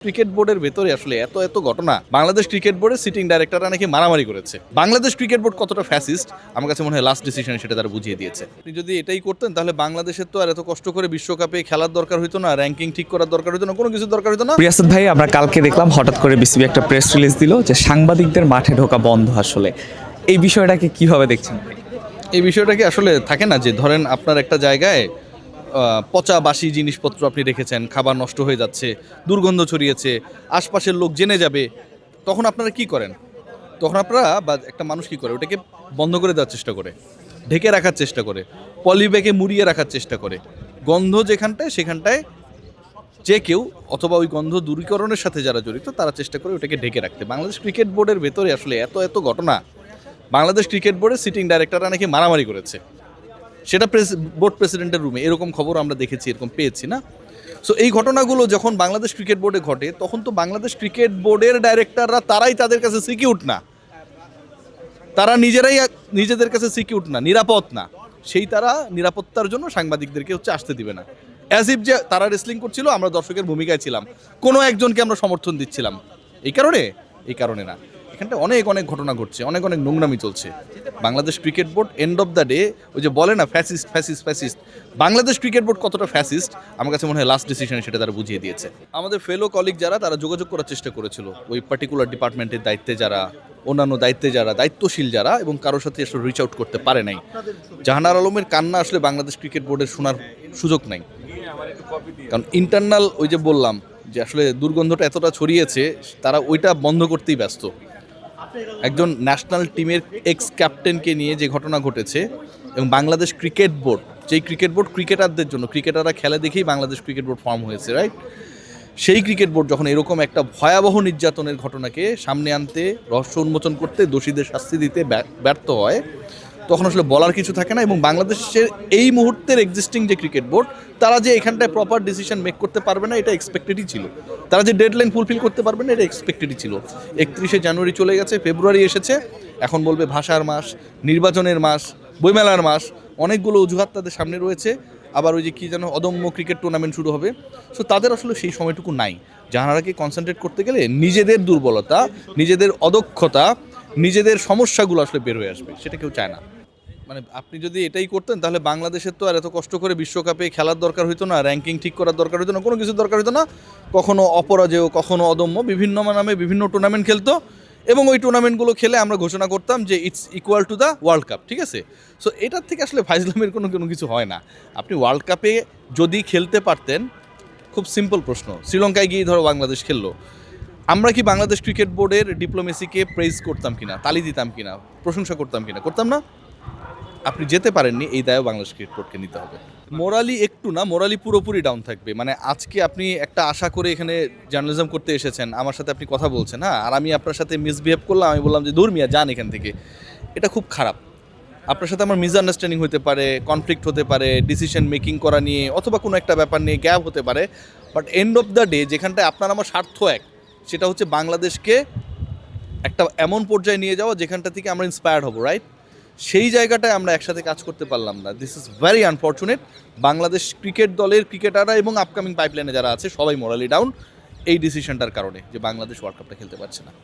Cricket বোর্ডের ভেতরে আসলে এত এত ঘটনা। বাংলাদেশ ক্রিকেট বোর্ডের সিটিং ডাইরেক্টররা নাকি মারামারি করেছে। বাংলাদেশ ক্রিকেট বোর্ড কতটা ফ্যাসিস্ট আমার কাছে মনে হয় লাস্ট ডিসিশন সেটা তারা বুঝিয়ে দিয়েছে। আপনি যদি এটাই করতেন তাহলে বাংলাদেশের তো আর এত কষ্ট করে বিশ্বকাপে খেলার দরকার হতো না, র্যাঙ্কিং ঠিক করার দরকার হতো না, কোনো কিছু দরকার হতো না। রিয়াসাত ভাই, আমরা কালকে দেখলাম হঠাৎ করে বিসিবি একটা প্রেস রিলিজ দিল যে সাংবাদিকদের মাঠে ঢোকা বন্ধ। আসলে এই বিষয়টাকে কিভাবে দেখছেন? এই বিষয়টাকে আসলে থাকে না যে ধরেন আপনার একটা জায়গায় পচা বাসি জিনিসপত্র আপনি রেখেছেন, খাবার নষ্ট হয়ে যাচ্ছে, দুর্গন্ধ ছড়িয়েছে, আশপাশের লোক জেনে যাবে, তখন আপনারা কি করেন? তখন আপনারা বা একটা মানুষ কি করে, ওটাকে বন্ধ করে দেওয়ার চেষ্টা করে, ঢেকে রাখার চেষ্টা করে, পলিব্যাগে মুড়িয়ে রাখার চেষ্টা করে। গন্ধ যেখানটায় সেখানটায় যে কেউ অথবা ওই গন্ধ দূরীকরণের সাথে যারা জড়িত তারা চেষ্টা করে ওটাকে ঢেকে রাখতে। বাংলাদেশ ক্রিকেট বোর্ডের ভেতরে আসলে এত এত ঘটনা। বাংলাদেশ ক্রিকেট বোর্ডের সিটিং ডাইরেক্টররা নাকি মারামারি করেছে, সেটা বোর্ড প্রেসিডেন্টের রুমে। এরকম খবর আমরা দেখেছি, এরকম পেয়েছি না। সো এই ঘটনাগুলো যখন বাংলাদেশ ক্রিকেট বোর্ডে ঘটে তখন তো বাংলাদেশ ক্রিকেট বোর্ডের ডাইরেক্টররা তারাই তাদের কাছে সিকিউর না, তারা নিজেরাই নিজেদের কাছে সিকিউর না, নিরাপদ না। সেই তারা নিরাপত্তার জন্য সাংবাদিকদেরকে আসতে দিবে না। অ্যাজ ইফ যে তারা রেসলিং করছিল, আমরা দর্শকের ভূমিকায় ছিলাম, কোনো একজনকে আমরা সমর্থন দিচ্ছিলাম। এই কারণে না, এখানটা অনেক অনেক ঘটনা ঘটছে, অনেক অনেক নোংরামি চলছে। Bangladesh cricket board end of the day ওই যে বলে না fascist fascist fascist, Bangladesh cricket board কতটা ফ্যাসিস্ট আমার কাছে মনে হয় লাস্ট ডিসিশনে সেটা তারা বুঝিয়ে দিয়েছে। আমাদের ফেলো কলিগ যারা তারা যোগাযোগ করার চেষ্টা করেছিল ওই পার্টিকুলার ডিপার্টমেন্টের দায়িত্বে যারা, অন্যান্য দায়িত্বে যারা, দায়িত্বশীল যারা, এবং কারোর সাথে আসলে রিচ আউট করতে পারে নাই। জাহানার আলমের কান্না আসলে বাংলাদেশ ক্রিকেট বোর্ডের শোনার সুযোগ নাই, কারণ ইন্টারনাল ওই যে বললাম যে আসলে দুর্গন্ধটা এতটা ছড়িয়েছে, তারা ওইটা বন্ধ করতেই ব্যস্ত। একজন ন্যাশনাল টিমের এক্স ক্যাপ্টেনকে নিয়ে যে ঘটনা ঘটেছে, এবং বাংলাদেশ ক্রিকেট বোর্ড, যেই ক্রিকেট বোর্ড ক্রিকেটারদের জন্য, ক্রিকেটাররা খেলে দেখেই বাংলাদেশ ক্রিকেট বোর্ড ফর্ম হয়েছে, রাইট? সেই ক্রিকেট বোর্ড যখন এরকম একটা ভয়াবহ নির্যাতনের ঘটনাকে সামনে আনতে, রহস্য উন্মোচন করতে, দোষীদের শাস্তি দিতে ব্যর্থ হয়, তখন আসলে বলার কিছু থাকে না। এবং বাংলাদেশের এই মুহূর্তের এক্সিস্টিং যে ক্রিকেট বোর্ড, তারা যে এখানটায় প্রপার ডিসিশন মেক করতে পারবে না এটা এক্সপেক্টেডই ছিল। তারা যে ডেডলাইন ফুলফিল করতে পারবে না এটা এক্সপেক্টেডই ছিল। 31শে জানুয়ারি চলে গেছে, ফেব্রুয়ারি এসেছে, এখন বলবে ভাষার মাস, নির্বাচনের মাস, বইমেলার মাস, অনেকগুলো অজুহাত তাদের সামনে রয়েছে। আবার ওই যে কী যেন অদম্য ক্রিকেট টুর্নামেন্ট শুরু হবে। সো তাদের আসলে সেই সময়টুকু নাই। যাহারাকে কনসেন্ট্রেট করতে গেলে নিজেদের দুর্বলতা, নিজেদের অদক্ষতা, নিজেদের সমস্যাগুলো আসলে বের হয়ে আসবে, সেটা কেউ চায় না। মানে আপনি যদি এটাই করতেন তাহলে বাংলাদেশের তো আর এত কষ্ট করে বিশ্বকাপে খেলার দরকার হতো না, র্যাঙ্কিং ঠিক করার দরকার হতো না, কোনো কিছু দরকার হতো না। কখনো অপরাজেয়, কখনো অদম্য, বিভিন্ন নামে বিভিন্ন টুর্নামেন্ট খেলতো, এবং ওই টুর্নামেন্টগুলো খেলে আমরা ঘোষণা করতাম যে it's equal to the world cup, ঠিক আছে? সো এটার থেকে আসলে ফাইজলামের কোনো কিছু হয় না। আপনি ওয়ার্ল্ড কাপে যদি খেলতে পারতেন, খুব সিম্পল প্রশ্ন, শ্রীলঙ্কায় গিয়ে ধরো বাংলাদেশ খেললো, আমরা কি বাংলাদেশ ক্রিকেট বোর্ডের ডিপ্লোমেসিকে প্রেইজ করতাম কিনা, তালি দিতাম কিনা, প্রশংসা করতাম কিনা? করতাম না। আপনি যেতে পারেননি, এই দায়ও বাংলাদেশ ক্রিকেট বোর্ডকে নিতে হবে। মোরালি একটু না, মোরালি পুরোপুরি ডাউন থাকবে। মানে আজকে আপনি একটা আশা করে এখানে জার্নালিজম করতে এসেছেন, আমার সাথে আপনি কথা বলছেন, হ্যাঁ, আর আমি আপনার সাথে মিসবিহেভ করলাম, আমি বললাম যে দূর মিয়া যান এখান থেকে। এটা খুব খারাপ। আপনার সাথে আমার মিসআন্ডারস্ট্যান্ডিং হতে পারে, কনফ্লিক্ট হতে পারে, ডিসিশন মেকিং করা নিয়ে অথবা কোনো একটা ব্যাপার নিয়ে গ্যাপ হতে পারে, but end of the day যেখানটায় আপনার আমার স্বার্থ এক, সেটা হচ্ছে বাংলাদেশকে একটা এমন পর্যায়ে নিয়ে যাওয়া যেখানটা থেকে আমরা ইন্সপায়ার্ড হব, রাইট? সেই জায়গাটায় আমরা একসাথে কাজ করতে পারলাম না। This is very unfortunate. Bangladesh cricket দলের ক্রিকেটাররা এবং আপকামিং পাইপলাইনে যারা আছে সবাই মোরালি ডাউন এই ডিসিশনটার কারণে, যে বাংলাদেশ ওয়ার্ল্ড কাপটা খেলতে পারছে না।